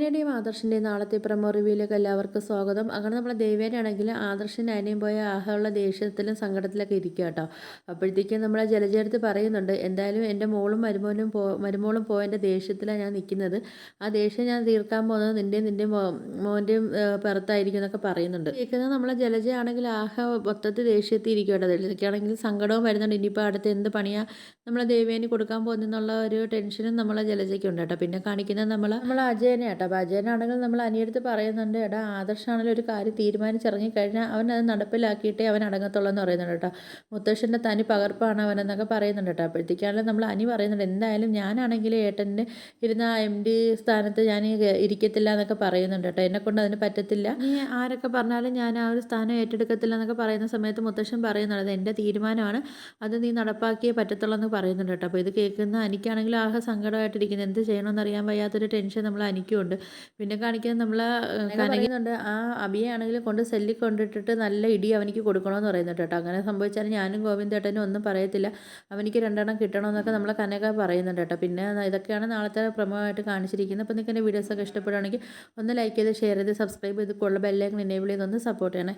ദേവേനയുടെയും ആദർശിൻ്റെയും നാളത്തെ പ്രമോ റിവ്യൂയിലേക്ക് എല്ലാവർക്കും സ്വാഗതം. അങ്ങനെ നമ്മളെ ദേവേനയാണെങ്കിൽ ആദർശിൻ്റെ അനിയും പോയ ആഹയുള്ള ദേഷ്യത്തിലും സങ്കടത്തിലൊക്കെ ഇരിക്കുക കേട്ടോ. അപ്പോഴത്തേക്കും നമ്മളെ ജലജയെടുത്ത് പറയുന്നുണ്ട്, എന്തായാലും എൻ്റെ മോളും മരുമോളും പോയതിൻ്റെ ദേഷ്യത്തിലാണ് ഞാൻ നിൽക്കുന്നത്. ആ ദേഷ്യം ഞാൻ തീർക്കാൻ പോകുന്നത് നിൻ്റെ മോൻ്റെയും പുറത്തായിരിക്കും എന്നൊക്കെ പറയുന്നുണ്ട്. കേൾക്കുന്നത് നമ്മളെ ജലജയാണെങ്കിൽ ആഹ മൊത്തത്തിൽ ദേഷ്യത്തിൽ ഇരിക്കുക കേട്ടോ. ജലജയ്ക്കാണെങ്കിൽ സങ്കടവും വരുന്നുണ്ട്. ഇനിയിപ്പോൾ അടുത്ത് എന്ത് പണിയാണ് നമ്മളെ ദേവേനി കൊടുക്കാൻ പോകുന്നുള്ള ഒരു ടെൻഷനും നമ്മളെ ജലജയ്ക്കുണ്ട് കേട്ടോ. പിന്നെ കാണിക്കുന്നത് നമ്മൾ അജയനെ കേട്ടോ. അപ്പോൾ അജയനാണെങ്കിൽ നമ്മൾ അനിയടുത്ത് പറയുന്നുണ്ട്, എടാ ആദർശാണെങ്കിലും ഒരു കാര്യം തീരുമാനിച്ചിറങ്ങിക്കഴിഞ്ഞാൽ അവൻ അത് നടപ്പിലാക്കിയിട്ടേ അവൻ അടങ്ങത്തുള്ളൂ എന്ന് പറയുന്നുണ്ട് കേട്ടോ. മുത്തശ്ശൻ്റെ തനി പകർപ്പാണ് അവനെന്നൊക്കെ പറയുന്നുണ്ട് കേട്ടോ. അപ്പോഴത്തേക്കാണെങ്കിലും നമ്മൾ അനി പറയുന്നുണ്ട്, എന്തായാലും ഞാനാണെങ്കിൽ ഏട്ടൻ്റെ ഇരുന്ന MD സ്ഥാനത്ത് ഞാൻ ഇരിക്കത്തില്ല എന്നൊക്കെ പറയുന്നുണ്ട് കേട്ടോ. എന്നെക്കൊണ്ട് അതിന് പറ്റത്തില്ല, നീ ആരൊക്കെ പറഞ്ഞാലും ഞാൻ ആ ഒരു സ്ഥാനം ഏറ്റെടുക്കത്തില്ല എന്നൊക്കെ പറയുന്ന സമയത്ത് മുത്തശ്ശൻ പറയുന്നുണ്ട്, എൻ്റെ തീരുമാനമാണ്, അത് നീ നടപ്പാക്കിയേ പറ്റത്തുള്ളൂ എന്ന് പറയുന്നുണ്ട് കേട്ടോ. അപ്പോൾ ഇത് കേൾക്കുന്ന അനിക്കാണെങ്കിൽ ആകെ സങ്കടമായിട്ടിരിക്കുന്നത്, എന്ത് ചെയ്യണമെന്ന് അറിയാൻ വയ്യാത്തൊരു ടെൻഷൻ നമ്മൾ അനിക്കുണ്ട്. പിന്നെ കാണിക്കുന്നത് നമ്മൾ കനകുന്നുണ്ട്, ആ അഭിയാണെങ്കിൽ കൊണ്ട് സെല്ലിൽ കൊണ്ടിട്ടിട്ട് നല്ല ഇടി അവനിക്ക് കൊടുക്കണമെന്ന് പറയുന്നുണ്ട് കേട്ടോ. അങ്ങനെ സംഭവിച്ചാൽ ഞാനും ഗോവിന്ദേട്ടനും ഒന്നും പറയത്തില്ല, അവനിക്ക് 2 കിട്ടണമെന്നൊക്കെ നമ്മൾ കനക പറയുന്നുണ്ട് കേട്ടോ. പിന്നെ ഇതൊക്കെയാണ് നാളത്തെ പ്രമോയായിട്ട് കാണിച്ചിരിക്കുന്നത്. അപ്പോൾ നിങ്ങൾക്ക് എൻ്റെ വീഡിയോസൊക്കെ ഇഷ്ടപ്പെടുകയാണെങ്കിൽ ഒന്ന് ലൈക്ക് ചെയ്ത് ഷെയർ ചെയ്ത് സബ്സ്ക്രൈബ് ചെയ്ത് ബെല്ലൈക്കൺ എനേബിൾ ചെയ്തൊന്ന് സപ്പോർട്ട് ചെയ്യണേ.